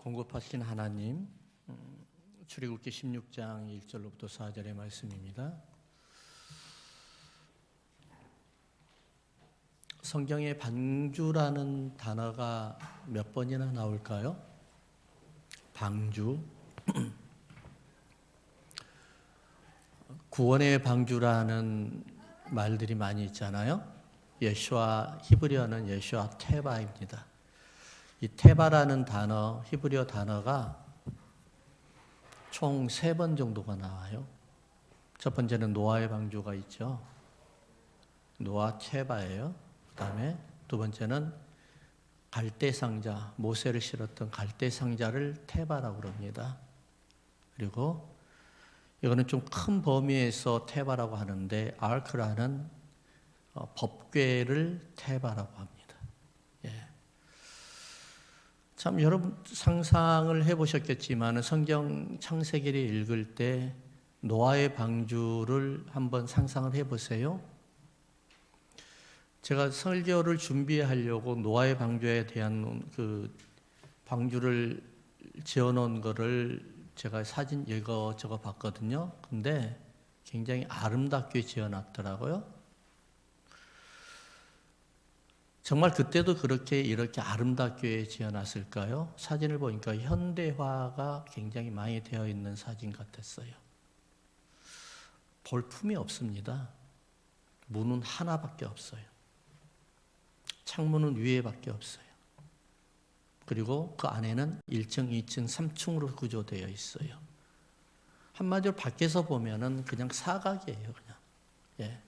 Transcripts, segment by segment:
공급하신 하나님, 출애굽기 16장 1절로부터 4절의 말씀입니다. 성경에 방주라는 단어가 몇 번이나 나올까요? 방주. 구원의 방주라는 말들이 많이 있잖아요. 예수와 히브리어는 예수와 테바입니다. 이 테바라는 단어, 히브리어 단어가 총 3번 정도가 나와요. 첫 번째는 노아의 방주가 있죠. 노아 테바예요. 그 다음에 두 번째는 갈대 상자, 모세를 실었던 갈대 상자를 테바라고 그럽니다. 그리고 이거는 좀 큰 범위에서 테바라고 하는데 아크라는 법궤를 테바라고 합니다. 참 여러분 상상을 해보셨겠지만 성경 창세기를 읽을 때 노아의 방주를 한번 상상을 해보세요. 제가 설교를 준비하려고 노아의 방주에 대한 그 방주를 지어놓은 거를 제가 사진 이거저거 봤거든요. 근데 굉장히 아름답게 지어놨더라고요. 정말 그때도 이렇게 아름답게 지어놨을까요? 사진을 보니까 현대화가 굉장히 많이 되어 있는 사진 같았어요. 볼품이 없습니다. 문은 하나밖에 없어요. 창문은 위에밖에 없어요. 그리고 그 안에는 1층, 2층, 3층으로 구조되어 있어요. 한마디로 밖에서 보면은 그냥 사각이에요, 그냥. 예.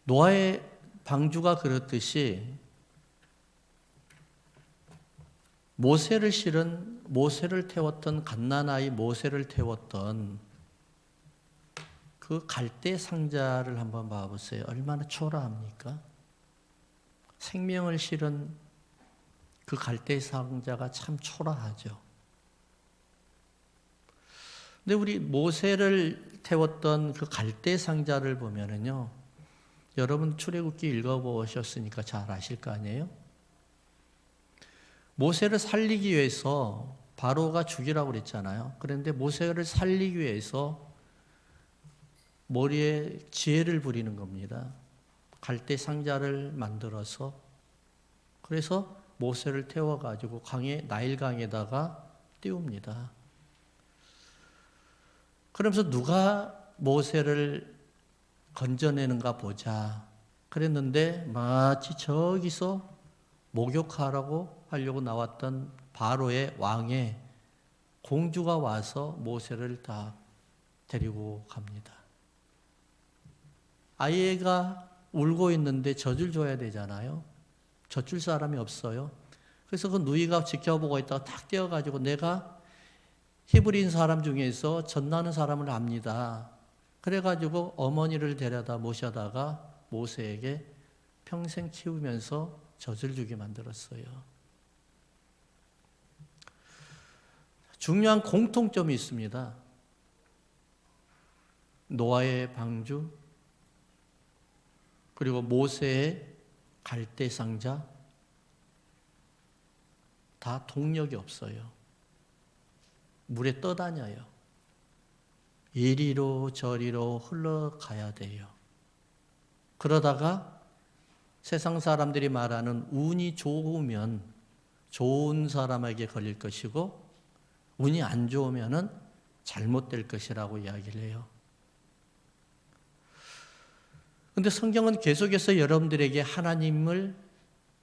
노아의 방주가 그렇듯이 모세를 태웠던 갓난아이 모세를 태웠던 그 갈대 상자를 한번 봐보세요. 얼마나 초라합니까? 생명을 실은 그 갈대 상자가 참 초라하죠. 근데 우리 모세를 태웠던 그 갈대 상자를 보면은요, 여러분 출애굽기 읽어보셨으니까 잘 아실 거 아니에요? 모세를 살리기 위해서 바로가 죽이라고 그랬잖아요. 그런데 모세를 살리기 위해서 머리에 지혜를 부리는 겁니다. 갈대 상자를 만들어서 그래서 모세를 태워가지고 나일강에다가 띄웁니다. 그러면서 누가 모세를 건져내는가 보자 그랬는데 마치 저기서 하려고 나왔던 바로의 왕의 공주가 와서 모세를 다 데리고 갑니다. 아이가 울고 있는데 젖을 줘야 되잖아요. 젖줄 사람이 없어요. 그래서 그 누이가 지켜보고 있다가 탁 뛰어가지고 내가 히브리인 사람 중에서 젖 나는 사람을 압니다. 그래가지고 어머니를 데려다 모셔다가 모세에게 평생 키우면서 젖을 주게 만들었어요. 중요한 공통점이 있습니다. 노아의 방주, 그리고 모세의 갈대 상자, 다 동력이 없어요. 물에 떠다녀요. 이리로 저리로 흘러가야 돼요. 그러다가 세상 사람들이 말하는 운이 좋으면 좋은 사람에게 걸릴 것이고 운이 안 좋으면 잘못될 것이라고 이야기를 해요. 그런데 성경은 계속해서 여러분들에게 하나님을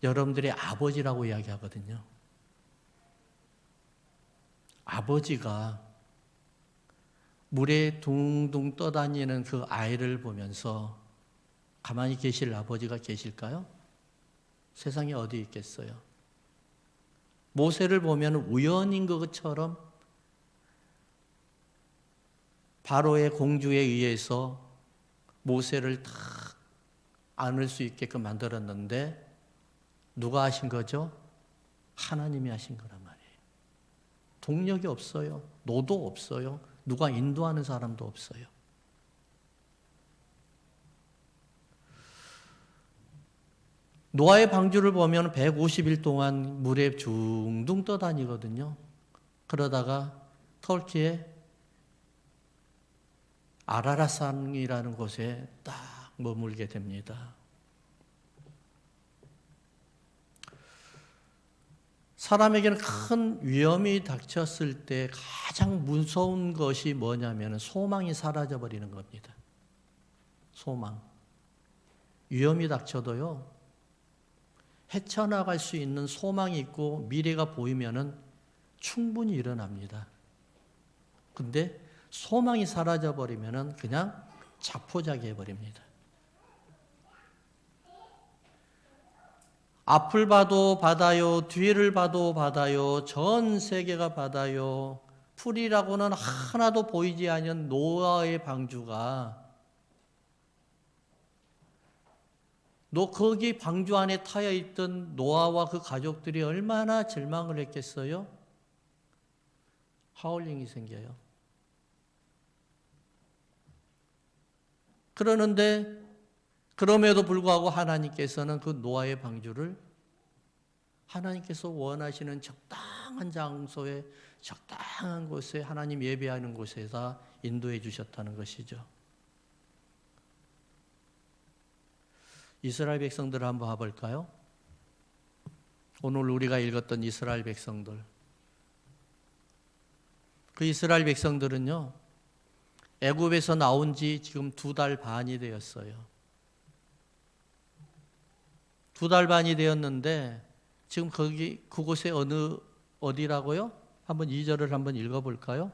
여러분들의 아버지라고 이야기하거든요. 아버지가 물에 둥둥 떠다니는 그 아이를 보면서 가만히 계실 아버지가 계실까요? 세상에 어디 있겠어요? 모세를 보면 우연인 것처럼 바로의 공주에 의해서 모세를 다 안을 수 있게끔 만들었는데 누가 하신 거죠? 하나님이 하신 거란 말이에요. 동력이 없어요. 노도 없어요. 누가 인도하는 사람도 없어요. 노아의 방주를 보면 150일 동안 물에 둥둥 떠다니거든요. 그러다가 터키의 아라랏산이라는 곳에 딱 머물게 됩니다. 사람에게는 큰 위험이 닥쳤을 때 가장 무서운 것이 뭐냐면 소망이 사라져버리는 겁니다. 소망. 위험이 닥쳐도요, 헤쳐나갈 수 있는 소망이 있고 미래가 보이면은 충분히 일어납니다. 근데 소망이 사라져버리면은 그냥 자포자기해버립니다. 앞을 봐도 바다요, 뒤를 봐도 바다요, 전 세계가 바다요, 풀이라고는 하나도 보이지 않는 노아의 방주가 거기 방주 안에 타여 있던 노아와 그 가족들이 얼마나 절망을 했겠어요? 하울링이 생겨요. 그럼에도 불구하고 하나님께서는 그 노아의 방주를 하나님께서 원하시는 적당한 장소에, 적당한 곳에, 하나님 예배하는 곳에다 인도해 주셨다는 것이죠. 이스라엘 백성들을 한번 봐볼까요? 오늘 우리가 읽었던 이스라엘 백성들. 그 이스라엘 백성들은요, 애굽에서 나온 지 지금 2달 반이 되었어요. 2달 반이 되었는데 지금 그곳에 어디라고요? 한번 2절을 한번 읽어볼까요?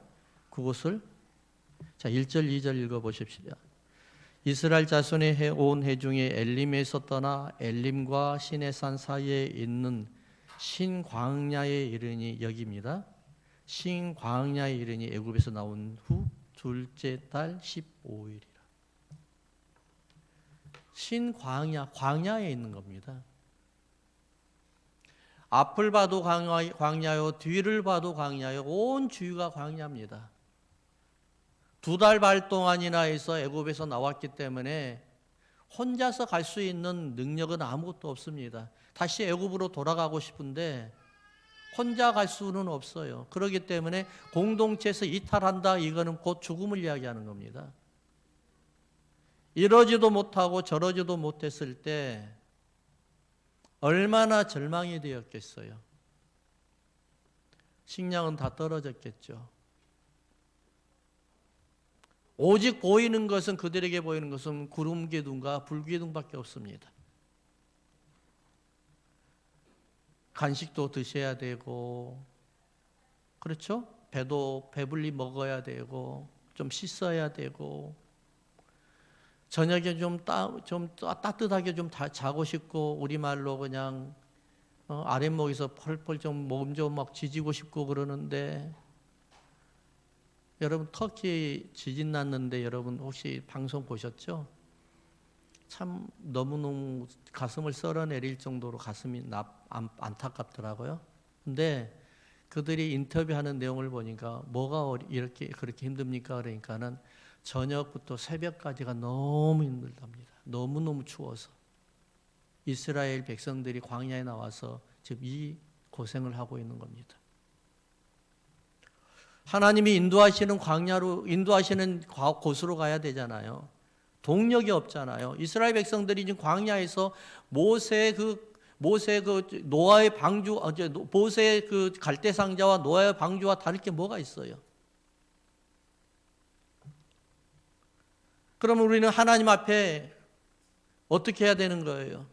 그곳을. 자, 1절, 2절 읽어보십시오. 이스라엘 자손의 온 회중이 엘림에서 떠나 엘림과 시내산 사이에 있는 신광야에 이르니, 여기입니다. 신광야에 이르니 애굽에서 나온 후 둘째 달 15일이라. 신광야, 광야에 있는 겁니다. 앞을 봐도 광야요, 뒤를 봐도 광야요, 온 주위가 광야입니다. 2달 반 동안이나 해서 애굽에서 나왔기 때문에 혼자서 갈 수 있는 능력은 아무것도 없습니다. 다시 애굽으로 돌아가고 싶은데 혼자 갈 수는 없어요. 그렇기 때문에 공동체에서 이탈한다, 이거는 곧 죽음을 이야기하는 겁니다. 이러지도 못하고 저러지도 못했을 때 얼마나 절망이 되었겠어요. 식량은 다 떨어졌겠죠. 오직 보이는 것은, 그들에게 보이는 것은 구름기둥과 불기둥밖에 없습니다. 간식도 드셔야 되고, 그렇죠? 배도 배불리 먹어야 되고, 좀 씻어야 되고, 저녁에 좀 따뜻하게 좀 자고 싶고, 우리말로 그냥 아랫목에서 펄펄 좀 몸 좀 막 지지고 싶고 그러는데, 여러분 터키 지진 났는데 여러분 혹시 방송 보셨죠? 참 너무너무 가슴을 썰어내릴 정도로 가슴이 안타깝더라고요. 근데 그들이 인터뷰하는 내용을 보니까 뭐가 이렇게 그렇게 힘듭니까? 그러니까는 저녁부터 새벽까지가 너무 힘들답니다. 너무너무 추워서. 이스라엘 백성들이 광야에 나와서 지금 이 고생을 하고 있는 겁니다. 하나님이 인도하시는 곳으로 가야 되잖아요. 동력이 없잖아요. 이스라엘 백성들이 지금 광야에서 모세의 노아의 방주, 모세의 그 갈대 상자와 노아의 방주와 다를 게 뭐가 있어요? 그러면 우리는 하나님 앞에 어떻게 해야 되는 거예요?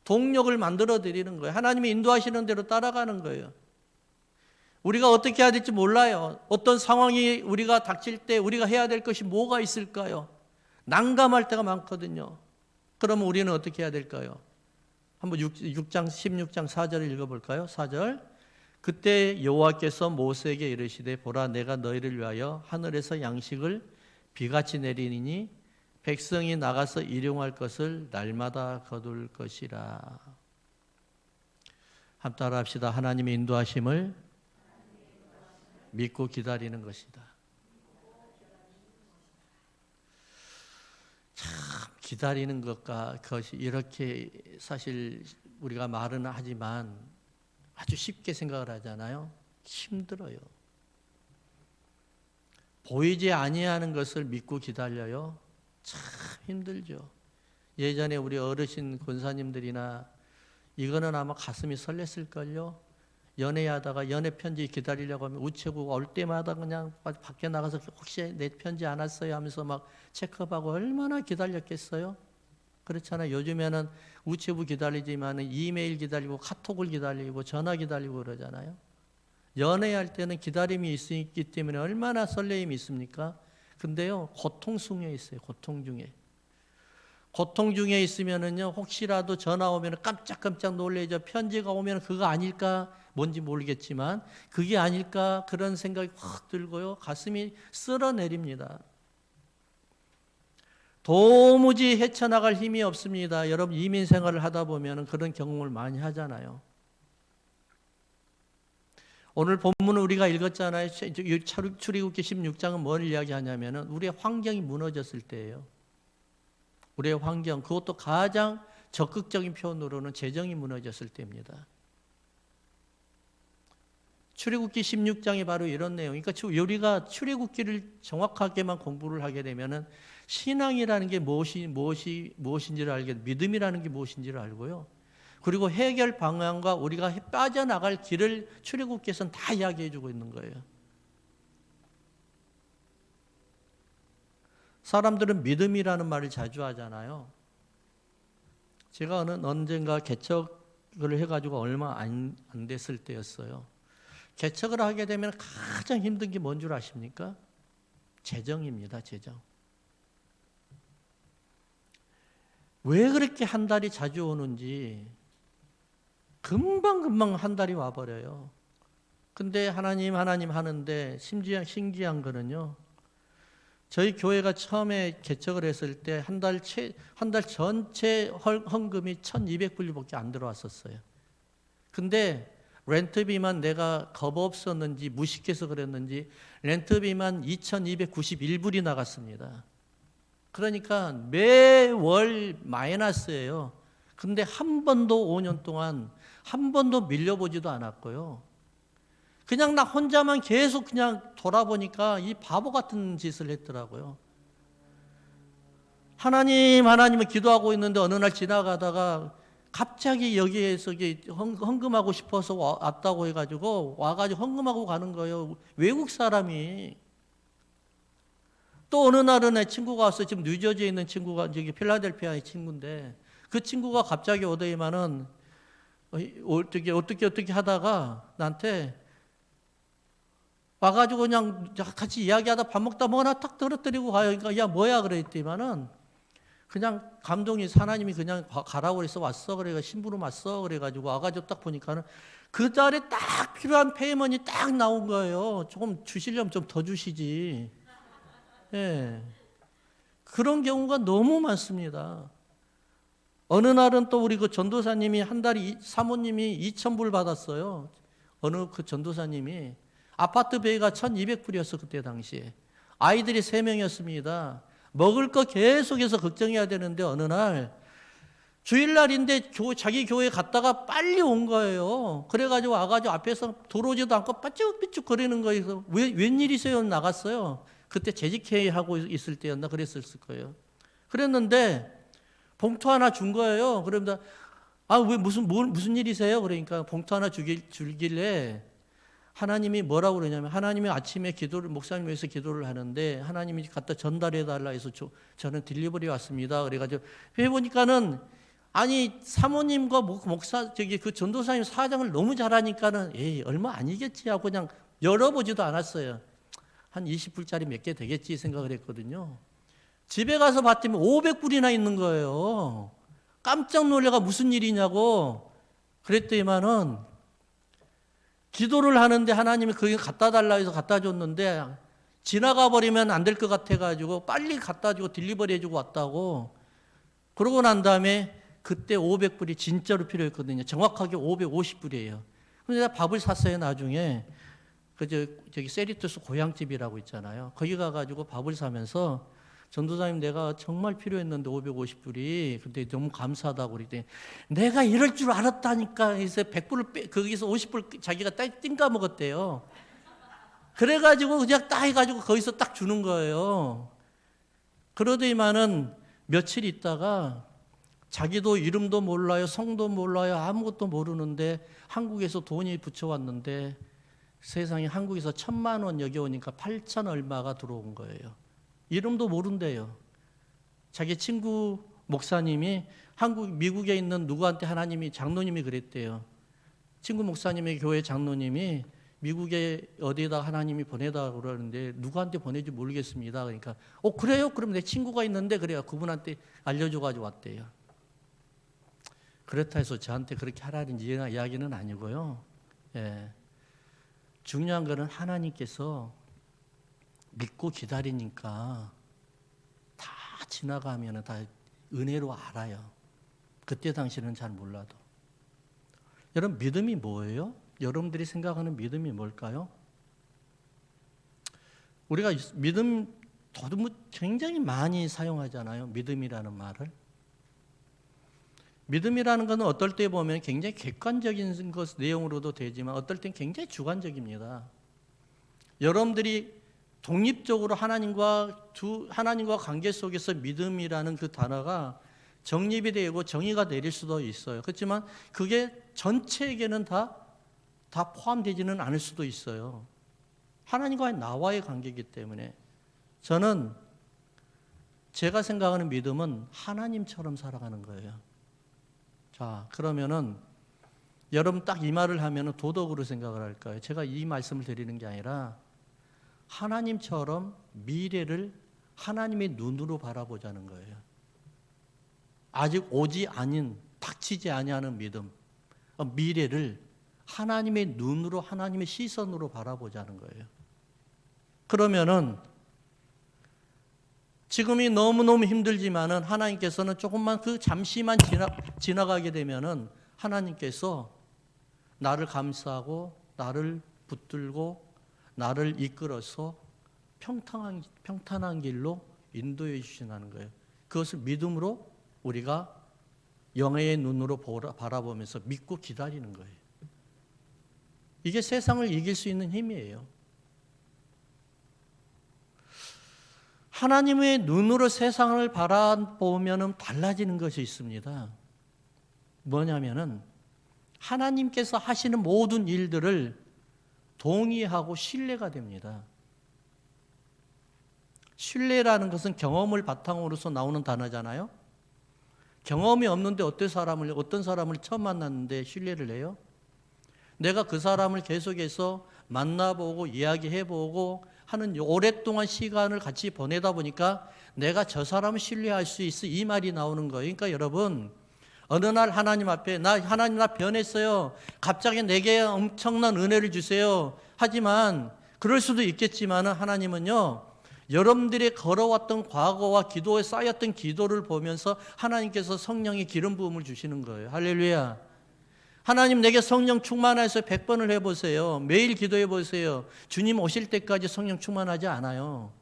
동력을 만들어 드리는 거예요. 하나님이 인도하시는 대로 따라가는 거예요. 우리가 어떻게 해야 될지 몰라요. 어떤 상황이 우리가 닥칠 때 우리가 해야 될 것이 뭐가 있을까요? 난감할 때가 많거든요. 그러면 우리는 어떻게 해야 될까요? 한번 16장 4절을 읽어볼까요? 4절. 그때 여호와께서 모세에게 이르시되 보라 내가 너희를 위하여 하늘에서 양식을 비같이 내리니 백성이 나가서 일용할 것을 날마다 거둘 것이라. 한번 따라합시다. 하나님의 인도하심을 믿고 기다리는 것이다. 참 기다리는 것과 그것이 이렇게 사실 우리가 말은 하지만 아주 쉽게 생각을 하잖아요. 힘들어요. 보이지 아니하는 것을 믿고 기다려요. 참 힘들죠. 예전에 우리 어르신 권사님들이나 이거는 아마 가슴이 설렜을걸요. 연애하다가 연애 편지 기다리려고 하면 우체국 올 때마다 그냥 밖에 나가서 혹시 내 편지 안 왔어요 하면서 막 체크업하고 얼마나 기다렸겠어요. 그렇잖아요. 요즘에는 우체국 기다리지만 이메일 기다리고 카톡을 기다리고 전화 기다리고 그러잖아요. 연애할 때는 기다림이 있기 때문에 얼마나 설레임이 있습니까? 근데요, 고통 중에 있어요. 고통 중에. 고통 중에 있으면은요, 혹시라도 전화 오면 깜짝깜짝 놀래죠. 편지가 오면 그거 아닐까? 뭔지 모르겠지만, 그게 아닐까? 그런 생각이 확 들고요. 가슴이 쓸어내립니다. 도무지 헤쳐나갈 힘이 없습니다. 여러분, 이민 생활을 하다 보면 그런 경험을 많이 하잖아요. 오늘 본문을 우리가 읽었잖아요. 출애굽기 16장은 뭘 이야기하냐면은 우리의 환경이 무너졌을 때예요. 우리의 환경, 그것도 가장 적극적인 표현으로는 재정이 무너졌을 때입니다. 출애굽기 16장이 바로 이런 내용. 그러니까 우리가 출애굽기를 정확하게만 공부를 하게 되면은 신앙이라는 게 무엇인지를 알게, 믿음이라는 게 무엇인지를 알고요. 그리고 해결 방향과 우리가 빠져나갈 길을 출애굽기에서는 다 이야기해 주고 있는 거예요. 사람들은 믿음이라는 말을 자주 하잖아요. 제가 언젠가 개척을 해가지고 얼마 안 됐을 때였어요. 개척을 하게 되면 가장 힘든 게 뭔 줄 아십니까? 재정입니다. 재정. 왜 그렇게 한 달이 자주 오는지 금방 한 달이 와버려요. 근데 하나님 하는데 신기한 거는요. 저희 교회가 처음에 개척을 했을 때 한 달 전체 헌금이 1,200불밖에 안 들어왔었어요. 근데 렌트비만 내가 겁 없었는지 무식해서 그랬는지 렌트비만 2,291불이 나갔습니다. 그러니까 매월 마이너스예요. 근데 한 번도 5년 동안 한 번도 밀려보지도 않았고요. 그냥 나 혼자만 계속 그냥 돌아보니까 이 바보 같은 짓을 했더라고요. 하나님을 기도하고 있는데 어느 날 지나가다가 갑자기 여기에서 헌금하고 싶어서 왔다고 해가지고 와가지고 헌금하고 가는 거예요. 외국 사람이. 또 어느 날은 내 친구가 왔어요. 지금 뉴저지에 있는 친구가 저기 필라델피아의 친구인데 그 친구가 갑자기 오더니만은 어떻게 하다가 나한테 와가지고 그냥 같이 이야기하다 밥 먹다 뭐 하나 탁 떨어뜨리고 가요. 그러니까 야 뭐야 그랬더니만은 그냥 감동이 하나님이 그냥 가라고 그래서 왔어. 그래가 심부름 왔어. 그래가지고 와가지고 딱 보니까는 그 달에 딱 필요한 페이먼이 딱 나온 거예요. 조금 주시려면 좀 더 주시지. 예. 그런 경우가 너무 많습니다. 어느 날은 또 우리 그 전도사님이 한 달에 사모님이 2,000불 받았어요. 어느 그 전도사님이 아파트 배가 1,200불이었어 그때 당시에. 아이들이 3명이었습니다. 먹을 거 계속해서 걱정해야 되는데 어느 날 주일날인데 자기 교회 갔다가 빨리 온 거예요. 그래가지고 와가지고 앞에서 들어오지도 않고 빠쭉삐쭉 거리는 거예요. 웬일이세요? 나갔어요. 그때 재직회의 하고 있을 때였나 그랬을 거예요. 그랬는데 봉투 하나 준 거예요. 그러면 왜 무슨 일이세요? 그러니까 봉투 하나 주길래 하나님이 뭐라고 그러냐면 하나님이 아침에 목사님 위해서 기도를 하는데 하나님이 갖다 전달해 달라 해서 저는 딜리버리 왔습니다. 그래가지고 해보니까는 아니 사모님과 목사 그 전도사님 사장을 너무 잘하니까는 얼마 아니겠지 하고 그냥 열어보지도 않았어요. 한 20불짜리 몇 개 되겠지 생각을 했거든요. 집에 가서 봤더니 500불이나 있는 거예요. 깜짝 놀래가 무슨 일이냐고 그랬더니만은 기도를 하는데 하나님이 그게 갖다 달라 해서 갖다 줬는데 지나가 버리면 안 될 것 같아가지고 빨리 갖다 주고 딜리버리 해주고 왔다고. 그러고 난 다음에 그때 500불이 진짜로 필요했거든요. 정확하게 550불이에요. 그래서 밥을 샀어요 나중에. 저기 세리투스 고향집이라고 있잖아요. 거기 가가지고 밥을 사면서 전도사님 내가 정말 필요했는데 550불이 근데 너무 감사하다고 그랬더니 내가 이럴 줄 알았다니까 해서 100불을 거기서 50불 자기가 딱 띵까 먹었대요. 그래가지고 그냥 딱 해가지고 거기서 딱 주는 거예요. 그러더니만은 며칠 있다가 자기도 이름도 몰라요, 성도 몰라요, 아무것도 모르는데 한국에서 돈이 붙여왔는데 세상에 한국에서 1,000만 원 여기 오니까 8천 얼마가 들어온 거예요. 이름도 모른대요. 자기 친구 목사님이 미국에 있는 누구한테 장로님이 그랬대요. 친구 목사님의 교회 장로님이 미국에 어디에다 하나님이 보내다 그러는데 누구한테 보내지 모르겠습니다. 그러니까 그래요? 그럼 내 친구가 있는데 그래요. 그분한테 알려줘가지고 왔대요. 그렇다 해서 저한테 그렇게 하라는 이야기는 아니고요. 예. 중요한 거는 하나님께서 믿고 기다리니까 다 지나가면 다 은혜로 알아요. 그때 당시는 잘 몰라도. 여러분 믿음이 뭐예요? 여러분들이 생각하는 믿음이 뭘까요? 우리가 믿음 굉장히 많이 사용하잖아요. 믿음이라는 말을. 믿음이라는 것은 어떨 때 보면 굉장히 객관적인 내용으로도 되지만 어떨 땐 굉장히 주관적입니다. 여러분들이 독립적으로 하나님과 관계 속에서 믿음이라는 그 단어가 정립이 되고 정의가 내릴 수도 있어요. 그렇지만 그게 전체에게는 다 포함되지는 않을 수도 있어요. 하나님과의 나와의 관계이기 때문에 저는 제가 생각하는 믿음은 하나님처럼 살아가는 거예요. 자, 그러면은 여러분 딱 이 말을 하면은 도덕으로 생각을 할까요? 제가 이 말씀을 드리는 게 아니라 하나님처럼 미래를 하나님의 눈으로 바라보자는 거예요. 아직 오지 않은, 닥치지 아니하는 믿음, 미래를 하나님의 눈으로, 하나님의 시선으로 바라보자는 거예요. 그러면은 지금이 너무너무 힘들지만은 하나님께서는 조금만 잠시만 지나가게 되면은 하나님께서 나를 감싸고 나를 붙들고 나를 이끌어서 평탄한 길로 인도해 주시는 거예요. 그것을 믿음으로 우리가 영의 눈으로 바라보면서 믿고 기다리는 거예요. 이게 세상을 이길 수 있는 힘이에요. 하나님의 눈으로 세상을 바라보면 달라지는 것이 있습니다. 뭐냐면은 하나님께서 하시는 모든 일들을 동의하고 신뢰가 됩니다. 신뢰라는 것은 경험을 바탕으로서 나오는 단어잖아요. 경험이 없는데 어떤 사람을 처음 만났는데 신뢰를 해요? 내가 그 사람을 계속해서 만나보고 이야기해보고 하는 오랫동안 시간을 같이 보내다 보니까 내가 저 사람을 신뢰할 수 있어, 이 말이 나오는 거예요. 그러니까 여러분, 어느 날 하나님 앞에 하나님 나 변했어요. 갑자기 내게 엄청난 은혜를 주세요. 하지만 그럴 수도 있겠지만 하나님은요, 여러분들이 걸어왔던 과거와 기도에 쌓였던 기도를 보면서 하나님께서 성령의 기름 부음을 주시는 거예요. 할렐루야. 하나님 내게 성령 충만해서 100번을 해보세요. 매일 기도해 보세요. 주님 오실 때까지 성령 충만하지 않아요.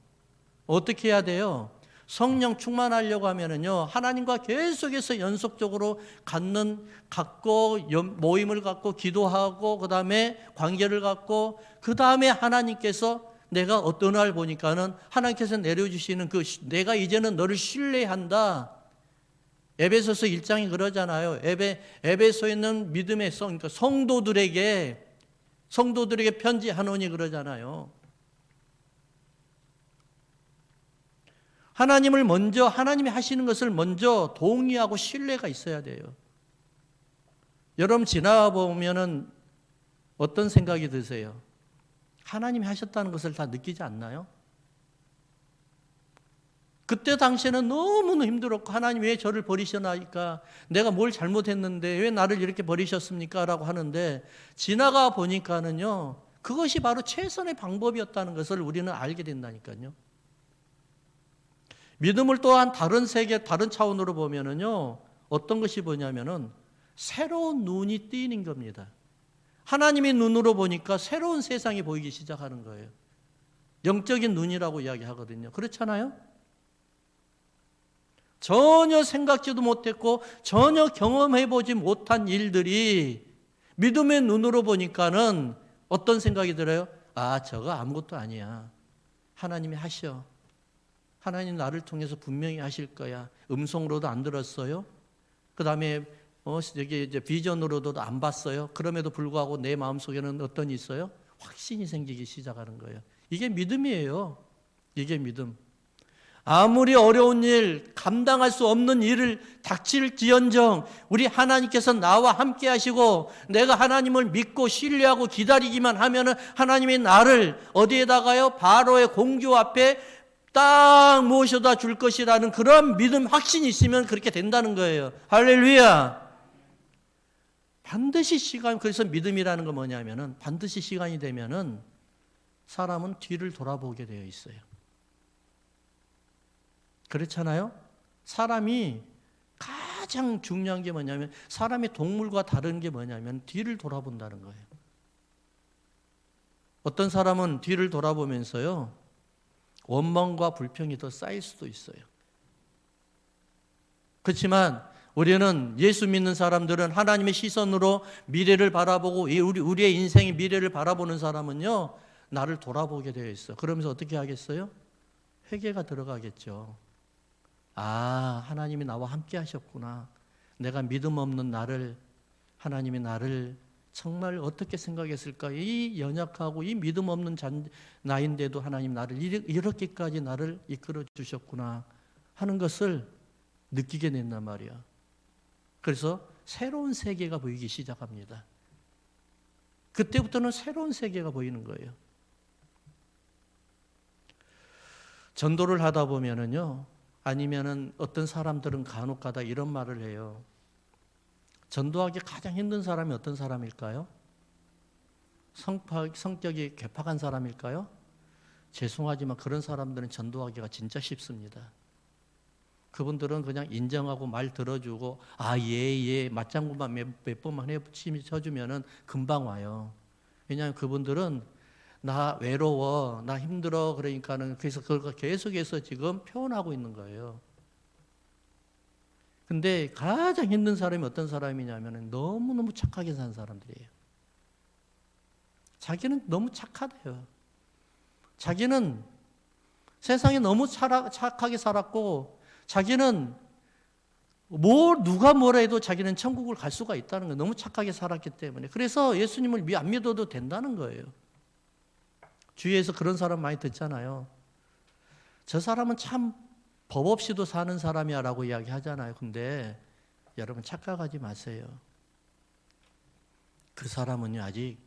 어떻게 해야 돼요? 성령 충만하려고 하면은요, 하나님과 계속해서 연속적으로 갖고 모임을 갖고 기도하고 그 다음에 관계를 갖고 그 다음에 하나님께서 내가 어떤 날 보니까는 하나님께서 내려주시는 내가 이제는 너를 신뢰한다. 에베소서 1장이 그러잖아요. 에베소에 있는 믿음의 그러니까 성도들에게 편지하노니 그러잖아요. 하나님이 하시는 것을 먼저 동의하고 신뢰가 있어야 돼요. 여러분 지나가 보면은 어떤 생각이 드세요? 하나님이 하셨다는 것을 다 느끼지 않나요? 그때 당시에는 너무너무 힘들었고 하나님 왜 저를 버리셨나니까 내가 뭘 잘못했는데 왜 나를 이렇게 버리셨습니까? 라고 하는데 지나가 보니까는요, 그것이 바로 최선의 방법이었다는 것을 우리는 알게 된다니까요. 믿음을 또한 다른 차원으로 보면은요, 어떤 것이 뭐냐면은 새로운 눈이 띄는 겁니다. 하나님의 눈으로 보니까 새로운 세상이 보이기 시작하는 거예요. 영적인 눈이라고 이야기하거든요. 그렇잖아요? 전혀 생각지도 못했고 전혀 경험해보지 못한 일들이 믿음의 눈으로 보니까는 어떤 생각이 들어요? 아, 저거 아무것도 아니야. 하나님이 하셔. 하나님 나를 통해서 분명히 하실 거야. 음성으로도 안 들었어요. 그 다음에 여기 이제 비전으로도 안 봤어요. 그럼에도 불구하고 내 마음속에는 어떤 있어요? 확신이 생기기 시작하는 거예요. 이게 믿음이에요. 이게 믿음. 아무리 어려운 일, 감당할 수 없는 일을 닥칠지언정 우리 하나님께서 나와 함께 하시고 내가 하나님을 믿고 신뢰하고 기다리기만 하면은 하나님이 나를 어디에다가요? 바로의 공주 앞에 딱 모셔다 줄 것이라는 그런 믿음, 확신이 있으면 그렇게 된다는 거예요. 할렐루야. 반드시 시간, 그래서 믿음이라는 건 뭐냐면은 반드시 시간이 되면은 사람은 뒤를 돌아보게 되어 있어요. 그렇잖아요? 사람이 가장 중요한 게 뭐냐면 사람이 동물과 다른 게 뭐냐면 뒤를 돌아본다는 거예요. 어떤 사람은 뒤를 돌아보면서요. 원망과 불평이 더 쌓일 수도 있어요. 그렇지만 우리는 예수 믿는 사람들은 하나님의 시선으로 미래를 바라보고 우리의 인생의 미래를 바라보는 사람은요. 나를 돌아보게 되어 있어. 그러면서 어떻게 하겠어요? 회개가 들어가겠죠. 아, 하나님이 나와 함께 하셨구나. 내가 믿음 없는 나를, 하나님이 나를 정말 어떻게 생각했을까? 이 연약하고 이 믿음 없는 나인데도 하나님 나를 이렇게까지 나를 이끌어 주셨구나 하는 것을 느끼게 된단 말이야. 그래서 새로운 세계가 보이기 시작합니다. 그때부터는 새로운 세계가 보이는 거예요. 전도를 하다 보면은요, 아니면은 어떤 사람들은 간혹가다 이런 말을 해요. 전도하기 가장 힘든 사람이 어떤 사람일까요? 성격이 괴팍한 사람일까요? 죄송하지만 그런 사람들은 전도하기가 진짜 쉽습니다. 그분들은 그냥 인정하고 말 들어주고 예 맞장구만 몇 번만 쳐주면은 금방 와요. 왜냐하면 그분들은 나 외로워, 나 힘들어 그러니까는 그래서 그걸 계속해서 지금 표현하고 있는 거예요. 근데 가장 힘든 사람이 어떤 사람이냐면 너무너무 착하게 산 사람들이에요. 자기는 너무 착하대요. 자기는 세상에 너무 착하게 살았고 자기는 누가 뭐라 해도 자기는 천국을 갈 수가 있다는 거예요. 너무 착하게 살았기 때문에. 그래서 예수님을 안 믿어도 된다는 거예요. 주위에서 그런 사람 많이 듣잖아요. 저 사람은 참 법 없이도 사는 사람이야 라고 이야기하잖아요. 근데 여러분 착각하지 마세요. 그 사람은요 아직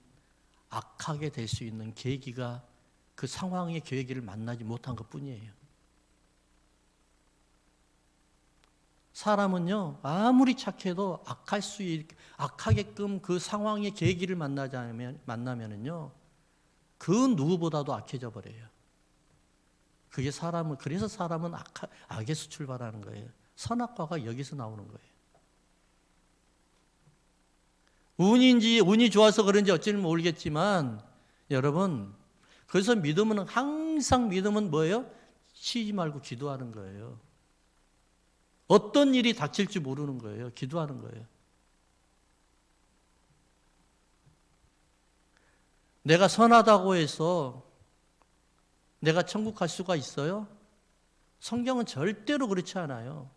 악하게 될 수 있는 계기가 그 상황의 계기를 만나지 못한 것 뿐이에요. 사람은요 아무리 착해도 악하게끔 그 상황의 계기를 만나면은요 그 누구보다도 악해져 버려요. 그래서 사람은 악에서 출발하는 거예요. 선악과가 여기서 나오는 거예요. 운이 좋아서 그런지 어찌는 모르겠지만, 여러분, 그래서 항상 믿음은 뭐예요? 쉬지 말고 기도하는 거예요. 어떤 일이 닥칠지 모르는 거예요. 기도하는 거예요. 내가 선하다고 해서 내가 천국 갈 수가 있어요? 성경은 절대로 그렇지 않아요.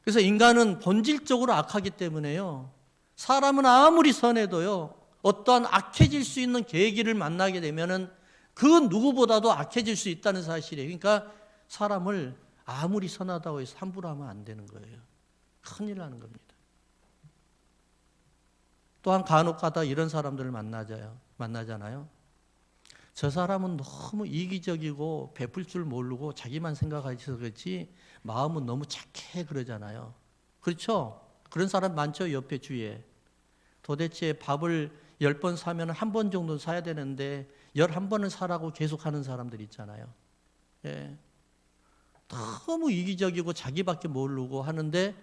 그래서 인간은 본질적으로 악하기 때문에요. 사람은 아무리 선해도요. 어떠한 악해질 수 있는 계기를 만나게 되면은 그 누구보다도 악해질 수 있다는 사실이에요. 그러니까 사람을 아무리 선하다고 해서 함부로 하면 안 되는 거예요. 큰일 나는 겁니다. 또한 간혹가다 이런 사람들을 만나잖아요. 저 사람은 너무 이기적이고 베풀 줄 모르고 자기만 생각해서 그렇지 마음은 너무 착해 그러잖아요. 그렇죠? 그런 사람 많죠, 옆에 주위에. 도대체 밥을 10번 사면 한 번 정도 사야 되는데 11번을 사라고 계속하는 사람들 있잖아요. 예. 너무 이기적이고 자기밖에 모르고 하는데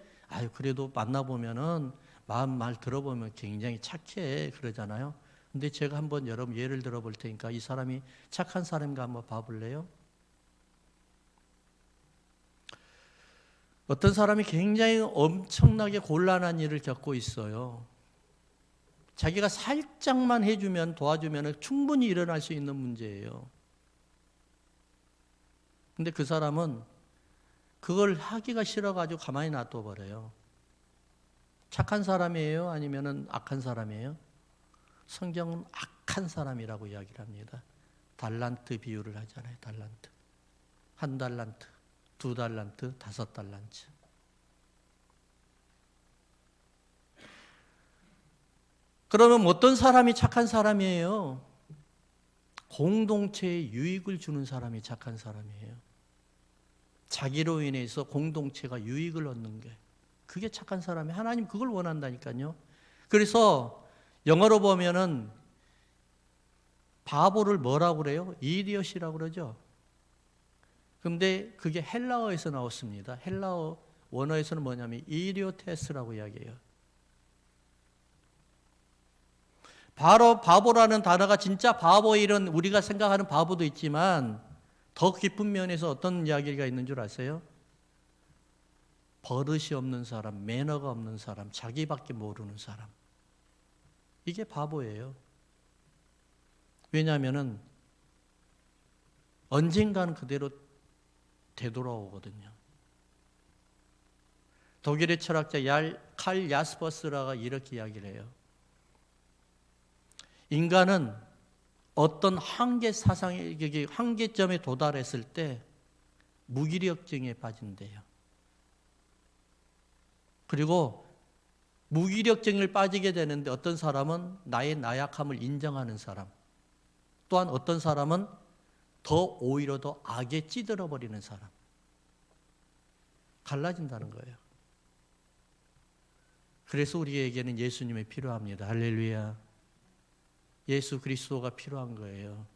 그래도 만나보면은 마음 말 들어보면 굉장히 착해 그러잖아요. 근데 제가 한번 여러분 예를 들어볼 테니까 이 사람이 착한 사람인가 한번 봐볼래요? 어떤 사람이 굉장히 엄청나게 곤란한 일을 겪고 있어요. 자기가 살짝만 해주면, 도와주면 충분히 일어날 수 있는 문제예요. 근데 그 사람은 그걸 하기가 싫어가지고 가만히 놔둬버려요. 착한 사람이에요? 아니면 악한 사람이에요? 성경은 악한 사람이라고 이야기를 합니다. 달란트 비유를 하잖아요. 달란트. 1달란트, 2달란트, 5달란트. 그러면 어떤 사람이 착한 사람이에요? 공동체에 유익을 주는 사람이 착한 사람이에요. 자기로 인해서 공동체가 유익을 얻는 게, 그게 착한 사람이에요. 하나님 그걸 원한다니까요. 그래서 영어로 보면은 바보를 뭐라고 그래요? 이디엇이라고 그러죠. 근데 그게 헬라어에서 나왔습니다. 헬라어 원어에서는 뭐냐면 이디오테스라고 이야기해요. 바로 바보라는 단어가 진짜 바보, 이런 우리가 생각하는 바보도 있지만 더 깊은 면에서 어떤 이야기가 있는 줄 아세요? 버릇이 없는 사람, 매너가 없는 사람, 자기밖에 모르는 사람. 이게 바보예요. 왜냐하면 언젠가는 그대로 되돌아오거든요. 독일의 철학자 칼 야스퍼스라가 이렇게 이야기를 해요. 인간은 어떤 한계점에 도달했을 때 무기력증에 빠진대요. 그리고 무기력증을 빠지게 되는데 어떤 사람은 나의 나약함을 인정하는 사람, 또한 어떤 사람은 오히려 더 악에 찌들어 버리는 사람. 갈라진다는 거예요. 그래서 우리에게는 예수님이 필요합니다. 할렐루야. 예수 그리스도가 필요한 거예요.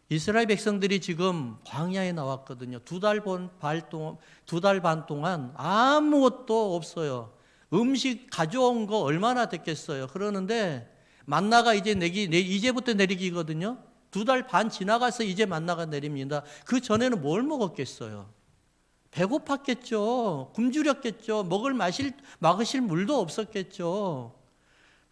이스라엘 백성들이 지금 광야에 나왔거든요. 2달 반 동안 아무것도 없어요. 음식 가져온 거 얼마나 됐겠어요. 그러는데 만나가 이제부터 내리기거든요. 2달 반 지나가서 이제 만나가 내립니다. 그 전에는 뭘 먹었겠어요? 배고팠겠죠. 굶주렸겠죠. 막으실 물도 없었겠죠.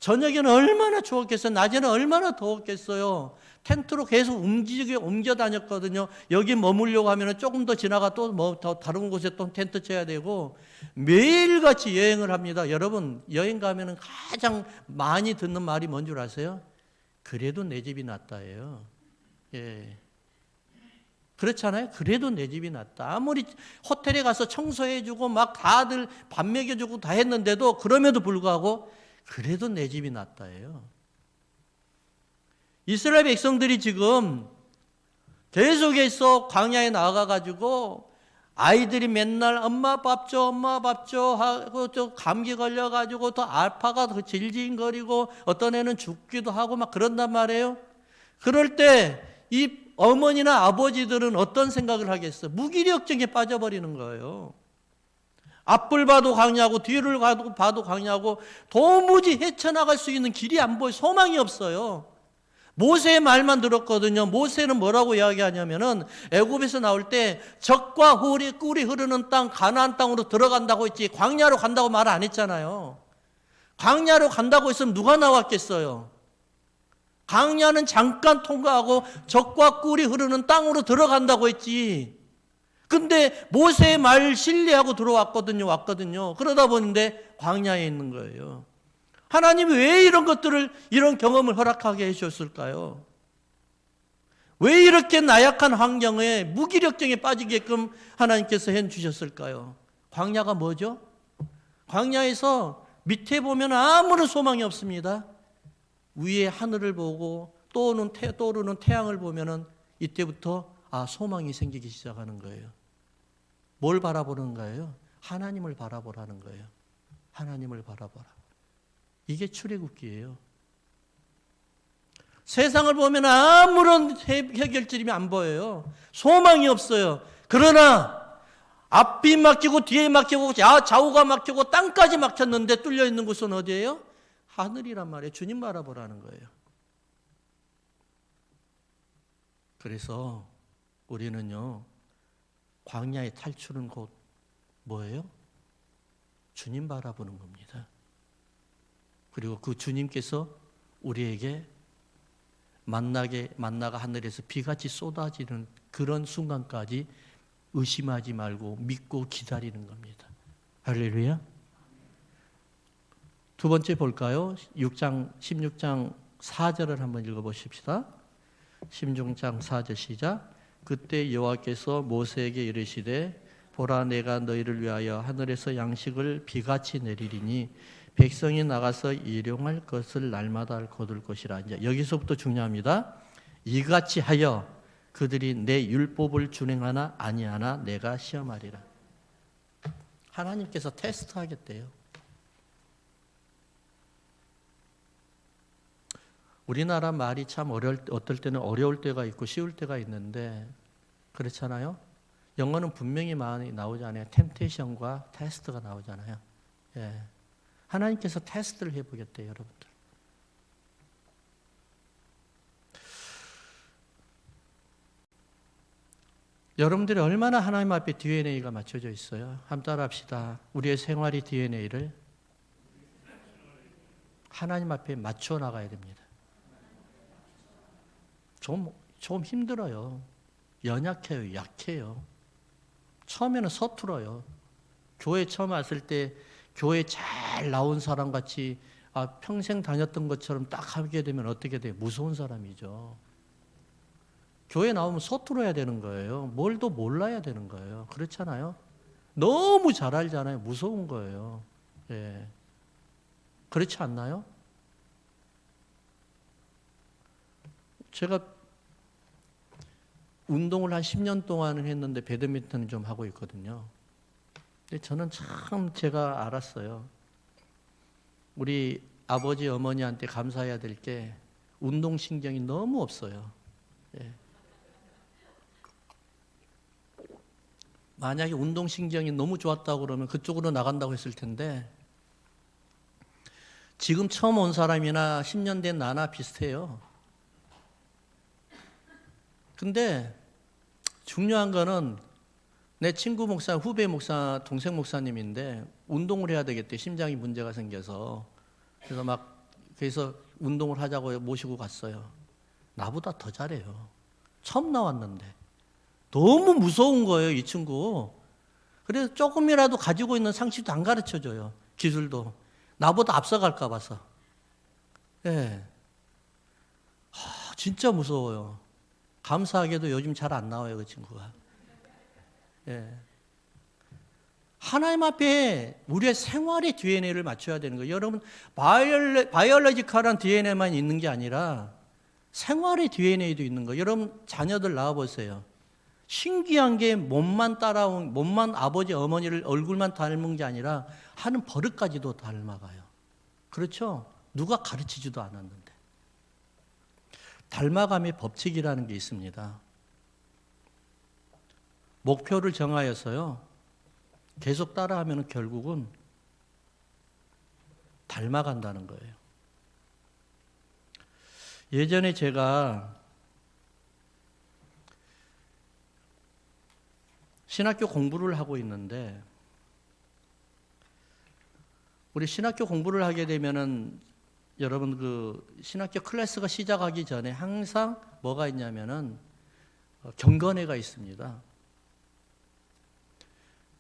저녁에는 얼마나 추웠겠어요. 낮에는 얼마나 더웠겠어요. 텐트로 계속 옮겨 다녔거든요. 여기 머물려고 하면 조금 더 지나가 또 더 다른 곳에 또 텐트 쳐야 되고 매일같이 여행을 합니다. 여러분, 여행 가면 가장 많이 듣는 말이 뭔 줄 아세요? 그래도 내 집이 낫다예요. 예. 그렇잖아요. 그래도 내 집이 낫다. 아무리 호텔에 가서 청소해주고 막 다들 밥 먹여주고 다 했는데도, 그럼에도 불구하고 그래도 내 집이 낫다예요. 이스라엘 백성들이 지금 계속해서 광야에 나가가지고 아이들이 맨날 엄마 밥 줘, 엄마 밥 줘 하고 또 감기 걸려가지고 또 알파가 더 질질거리고 어떤 애는 죽기도 하고 막 그런단 말이에요. 그럴 때 이 어머니나 아버지들은 어떤 생각을 하겠어요? 무기력증에 빠져버리는 거예요. 앞을 봐도 광야고 뒤를 봐도 광야고 도무지 헤쳐나갈 수 있는 길이 안 보여. 소망이 없어요. 모세의 말만 들었거든요. 모세는 뭐라고 이야기하냐면은 애굽에서 나올 때 젖과 꿀이 흐르는 땅, 가나안 땅으로 들어간다고 했지 광야로 간다고 말 안 했잖아요. 광야로 간다고 했으면 누가 나왔겠어요? 광야는 잠깐 통과하고 젖과 꿀이 흐르는 땅으로 들어간다고 했지. 근데 모세의 말 신뢰하고 왔거든요. 그러다 보는데 광야에 있는 거예요. 하나님이 왜 이런 경험을 허락하게 해주셨을까요? 왜 이렇게 나약한 환경에 무기력증에 빠지게끔 하나님께서 해주셨을까요? 광야가 뭐죠? 광야에서 밑에 보면 아무런 소망이 없습니다. 위에 하늘을 보고 떠오르는 태양을 보면은 이때부터 소망이 생기기 시작하는 거예요. 뭘 바라보는 거예요? 하나님을 바라보라는 거예요. 하나님을 바라보라. 이게 출애굽기예요. 세상을 보면 아무런 해결점이 안 보여요. 소망이 없어요. 그러나 앞이 막히고 뒤에 막히고 좌우가 막히고 땅까지 막혔는데 뚫려 있는 곳은 어디예요? 하늘이란 말이에요. 주님 바라보라는 거예요. 그래서 우리는요, 광야의 탈출은 곧 뭐예요? 주님 바라보는 겁니다. 그리고 그 주님께서 우리에게 만나가 하늘에서 비같이 쏟아지는 그런 순간까지 의심하지 말고 믿고 기다리는 겁니다. 할렐루야. 두 번째 볼까요? 16장 4절을 한번 읽어보십시다. 16장 4절 시작. 그때 여호와께서 모세에게 이르시되 보라 내가 너희를 위하여 하늘에서 양식을 비같이 내리리니 백성이 나가서 일용할 것을 날마다 거둘 것이라. 이제 여기서부터 중요합니다. 이같이 하여 그들이 내 율법을 준행하나 아니하나 내가 시험하리라. 하나님께서 테스트하겠대요. 우리나라 말이 참 어떨 때는 어려울 때가 있고 쉬울 때가 있는데 그렇잖아요. 영어는 분명히 많이 나오잖아요. 템테이션과 테스트가 나오잖아요. 예. 하나님께서 테스트를 해보겠대요, 여러분들. 여러분들이 얼마나 하나님 앞에 DNA가 맞춰져 있어요? 한번 따라합시다. 우리의 생활의 DNA를 하나님 앞에 맞춰 나가야 됩니다. 좀 힘들어요. 연약해요, 약해요. 처음에는 서툴어요. 교회 처음 왔을 때 교회 잘 나온 사람 같이 평생 다녔던 것처럼 딱 하게 되면 어떻게 돼요? 무서운 사람이죠. 교회 나오면 서툴어야 되는 거예요. 뭘 더 몰라야 되는 거예요. 그렇잖아요. 너무 잘 알잖아요. 무서운 거예요. 예. 그렇지 않나요? 제가 운동을 한 10년 동안은 했는데 배드민턴을 좀 하고 있거든요. 근데 저는 참 제가 알았어요. 우리 아버지 어머니한테 감사해야 될 게 운동신경이 너무 없어요. 예. 만약에 운동신경이 너무 좋았다고 그러면 그쪽으로 나간다고 했을 텐데 지금 처음 온 사람이나 10년 된 나나 비슷해요. 근데 중요한 거는 내 친구 목사, 후배 목사, 동생 목사님인데 운동을 해야 되겠대. 심장이 문제가 생겨서. 그래서 운동을 하자고 모시고 갔어요. 나보다 더 잘해요. 처음 나왔는데. 너무 무서운 거예요, 이 친구. 그래서 조금이라도 가지고 있는 상식도 안 가르쳐 줘요. 기술도. 나보다 앞서갈까 봐서. 예. 진짜 무서워요. 감사하게도 요즘 잘 안 나와요, 그 친구가. 예. 하나님 앞에 우리의 생활의 DNA를 맞춰야 되는 거예요. 여러분, 바이올로지컬한 DNA만 있는 게 아니라 생활의 DNA도 있는 거예요. 여러분, 자녀들 낳아보세요. 신기한 게 몸만 아버지, 어머니를 얼굴만 닮은 게 아니라 하는 버릇까지도 닮아가요. 그렇죠? 누가 가르치지도 않았는데. 닮아감의 법칙이라는 게 있습니다. 목표를 정하여서요. 계속 따라하면 결국은 닮아간다는 거예요. 예전에 제가 신학교 공부를 하고 있는데 우리 신학교 공부를 하게 되면은 여러분 그 신학교 클래스가 시작하기 전에 항상 뭐가 있냐면은 경건회가 있습니다.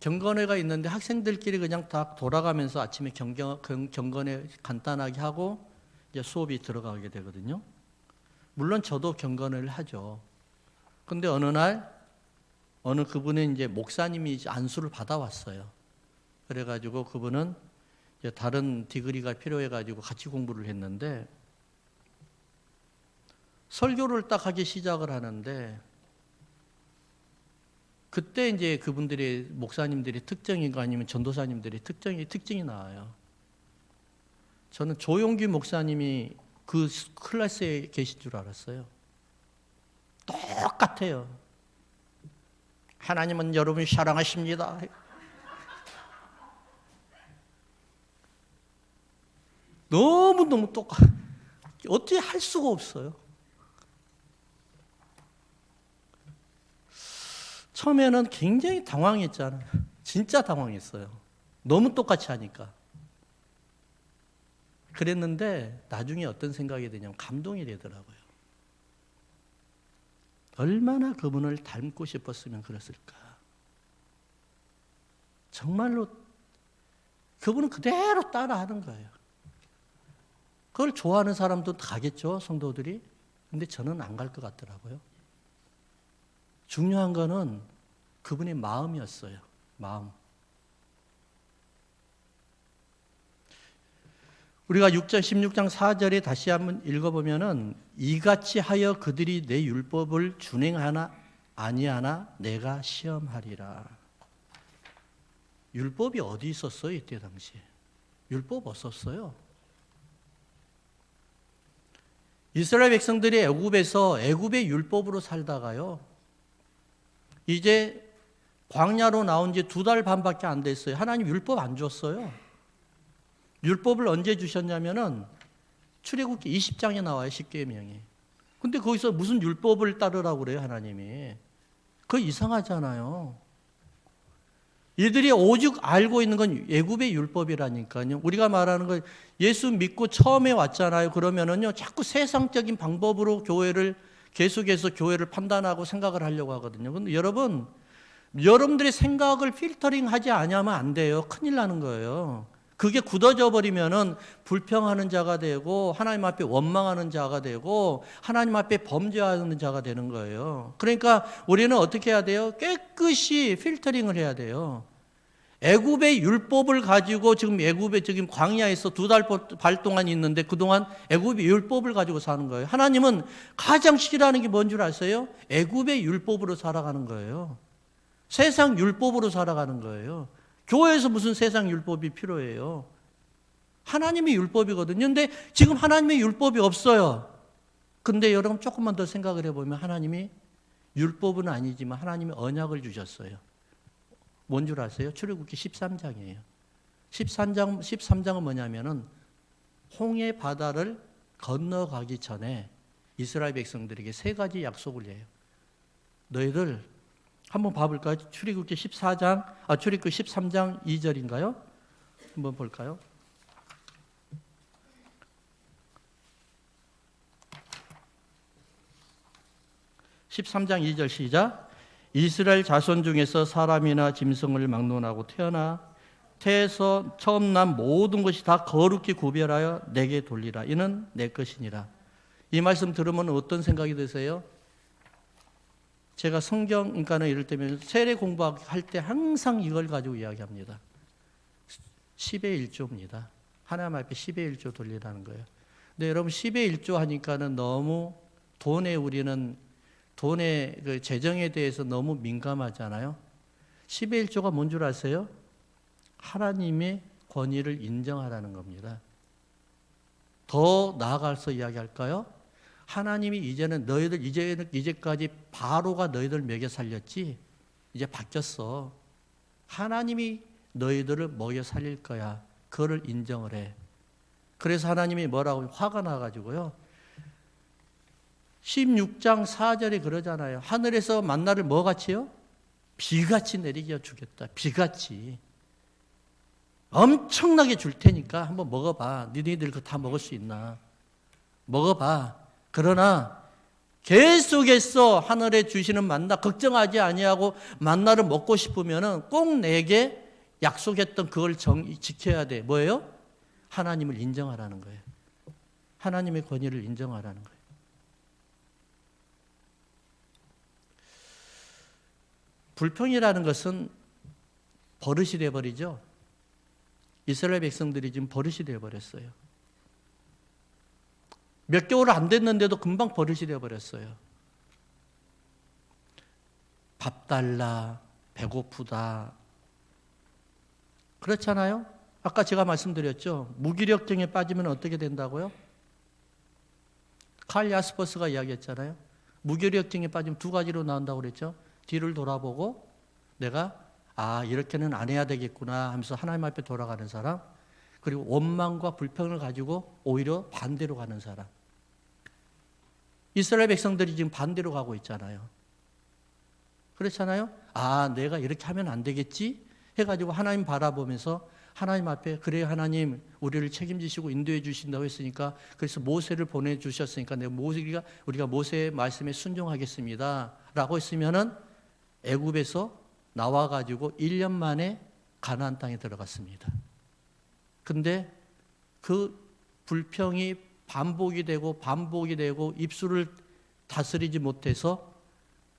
경건회가 있는데 학생들끼리 그냥 다 돌아가면서 아침에 경건회 간단하게 하고 이제 수업이 들어가게 되거든요. 물론 저도 경건회를 하죠. 근데 어느 날 어느 그분은 이제 목사님이 이제 안수를 받아왔어요. 그래가지고 그분은 이제 다른 디그리가 필요해가지고 같이 공부를 했는데 설교를 딱 하기 시작을 하는데 그때 이제 그분들의 목사님들의 특징인가 아니면 전도사님들의 특징이 나와요. 저는 조용기 목사님이 그 클래스에 계신 줄 알았어요. 똑같아요. 하나님은 여러분을 사랑하십니다. 너무너무 똑같아. 어떻게 할 수가 없어요. 처음에는 굉장히 당황했잖아요. 진짜 당황했어요. 너무 똑같이 하니까. 그랬는데 나중에 어떤 생각이 드냐면 감동이 되더라고요. 얼마나 그분을 닮고 싶었으면 그랬을까. 정말로 그분은 그대로 따라하는 거예요. 그걸 좋아하는 사람도 가겠죠, 성도들이. 근데 저는 안 갈 것 같더라고요. 중요한 거는 그분의 마음이었어요. 마음. 우리가 16장 4절에 다시 한번 읽어보면은 이같이 하여 그들이 내 율법을 준행하나 아니하나 내가 시험하리라. 율법이 어디 있었어요? 이때 당시에. 율법 없었어요. 이스라엘 백성들이 애굽에서 애굽의 율법으로 살다가요. 이제 광야로 나온 지 2달 반밖에 안 됐어요. 하나님 율법 안 줬어요. 율법을 언제 주셨냐면은 출애굽기 20장에 나와요. 10계명이. 근데 거기서 무슨 율법을 따르라고 그래요, 하나님이. 그거 이상하잖아요. 이들이 오직 알고 있는 건 애굽의 율법이라니까요. 우리가 말하는 건 예수 믿고 처음에 왔잖아요. 그러면은요, 자꾸 세상적인 방법으로 교회를 계속해서 교회를 판단하고 생각을 하려고 하거든요. 근데 여러분, 여러분들의 생각을 필터링하지 않으면 안 돼요. 큰일 나는 거예요. 그게 굳어져 버리면은 불평하는 자가 되고 하나님 앞에 원망하는 자가 되고 하나님 앞에 범죄하는 자가 되는 거예요. 그러니까 우리는 어떻게 해야 돼요? 깨끗이 필터링을 해야 돼요. 애굽의 율법을 가지고 지금 애굽에 지금 광야에서 2달 반 동안 있는데 그동안 애굽의 율법을 가지고 사는 거예요. 하나님은 가장 싫어하는 게 뭔 줄 아세요? 애굽의 율법으로 살아가는 거예요. 세상 율법으로 살아가는 거예요. 교회에서 무슨 세상 율법이 필요해요? 하나님의 율법이거든요. 근데 지금 하나님의 율법이 없어요. 근데 여러분 조금만 더 생각을 해보면 하나님이 율법은 아니지만 하나님이 언약을 주셨어요. 뭔 줄 아세요? 출애굽기 13장이에요. 13장은 뭐냐면은 홍해 바다를 건너가기 전에 이스라엘 백성들에게 3가지 약속을 해요. 너희들 한번 봐볼까요? 출애굽기 13장 2절인가요? 한번 볼까요? (13장 2절) 시작. 이스라엘 자손 중에서 사람이나 짐승을 막론하고 태에서 처음 난 모든 것이 다 거룩히 구별하여 내게 돌리라. 이는 내 것이니라. 이 말씀 들으면 어떤 생각이 드세요? 제가 성경 인간을 이럴 때면 세례 공부할 때 항상 이걸 가지고 이야기합니다. 10의 1조입니다. 하나님 앞에 10의 1조 돌리라는 거예요. 근데 여러분 10의 1조 하니까는 너무 우리는 돈의 그 재정에 대해서 너무 민감하잖아요. 10의 1조가 뭔 줄 아세요? 하나님의 권위를 인정하라는 겁니다. 더 나아가서 이야기할까요? 하나님이 이제는 이제까지 바로가 너희들 먹여 살렸지, 이제 바뀌었어. 하나님이 너희들을 먹여 살릴 거야. 그거를 인정을 해. 그래서 하나님이 뭐라고 화가 나가지고요. 16장 4절에 그러잖아요. 하늘에서 만나를 뭐같이요? 비같이 내리게 주겠다. 비같이. 엄청나게 줄 테니까 한번 먹어봐. 너희들 그거 다 먹을 수 있나? 먹어봐. 그러나 계속해서 하늘에 주시는 만나 걱정하지 아니하고 만나를 먹고 싶으면은 꼭 내게 약속했던 그걸 지켜야 돼. 뭐예요? 하나님을 인정하라는 거예요. 하나님의 권위를 인정하라는 거예요. 불평이라는 것은 버릇이 되어버리죠. 이스라엘 백성들이 지금 버릇이 되어버렸어요. 몇 개월 안 됐는데도 금방 버릇이 되어버렸어요. 밥 달라, 배고프다. 그렇잖아요? 아까 제가 말씀드렸죠. 무기력증에 빠지면 어떻게 된다고요? 칼 야스퍼스가 이야기했잖아요. 무기력증에 빠지면 2가지로 나온다고 그랬죠. 뒤를 돌아보고 내가 이렇게는 안 해야 되겠구나 하면서 하나님 앞에 돌아가는 사람, 그리고 원망과 불평을 가지고 오히려 반대로 가는 사람. 이스라엘 백성들이 지금 반대로 가고 있잖아요. 그렇잖아요. 아, 내가 이렇게 하면 안 되겠지 해가지고 하나님 바라보면서 하나님 앞에 그래 하나님 우리를 책임지시고 인도해 주신다고 했으니까 그래서 모세를 보내주셨으니까 우리가 모세의 말씀에 순종하겠습니다라고 했으면은 애굽에서 나와가지고 1년 만에 가나안 땅에 들어갔습니다. 근데 그 불평이 반복이 되고 입술을 다스리지 못해서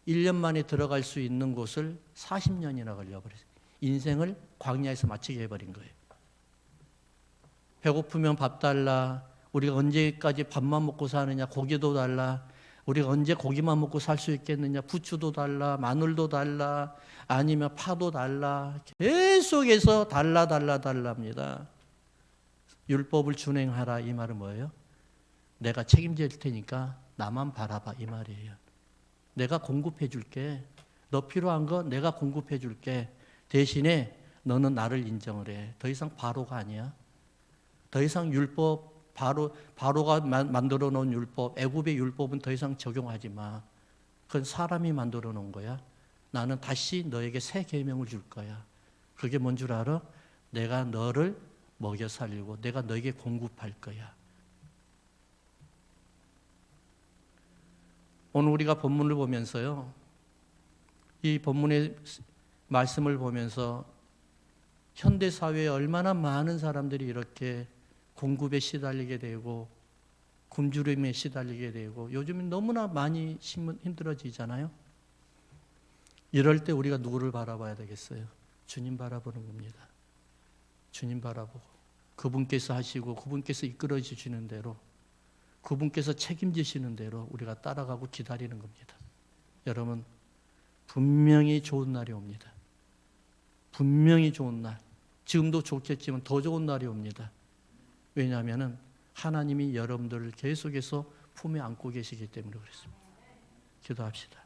1년 만에 들어갈 수 있는 곳을 40년이나 걸려버렸어요. 인생을 광야에서 마치게 해버린 거예요. 배고프면 밥 달라. 우리가 언제까지 밥만 먹고 사느냐. 고기도 달라. 우리가 언제 고기만 먹고 살 수 있겠느냐. 부추도 달라. 마늘도 달라. 아니면 파도 달라. 계속해서 달랍니다. 율법을 준행하라 이 말은 뭐예요? 내가 책임질 테니까 나만 바라봐 이 말이에요. 내가 공급해 줄게. 너 필요한 거 내가 공급해 줄게. 대신에 너는 나를 인정을 해. 더 이상 바로가 아니야. 더 이상 율법 바로가 만들어 놓은 율법, 애굽의 율법은 더 이상 적용하지 마. 그건 사람이 만들어 놓은 거야. 나는 다시 너에게 새 계명을 줄 거야. 그게 뭔 줄 알아? 내가 너를 먹여 살리고 내가 너에게 공급할 거야. 오늘 우리가 본문을 보면서요. 이 본문의 말씀을 보면서 현대 사회에 얼마나 많은 사람들이 이렇게 공급에 시달리게 되고 굶주림에 시달리게 되고 요즘은 너무나 많이 힘들어지잖아요. 이럴 때 우리가 누구를 바라봐야 되겠어요? 주님 바라보는 겁니다. 주님 바라보고 그분께서 하시고 그분께서 이끌어 주시는 대로 그분께서 책임지시는 대로 우리가 따라가고 기다리는 겁니다. 여러분 분명히 좋은 날이 옵니다. 분명히 좋은 날. 지금도 좋겠지만 더 좋은 날이 옵니다. 왜냐하면 하나님이 여러분들을 계속해서 품에 안고 계시기 때문에 그렇습니다. 기도합시다.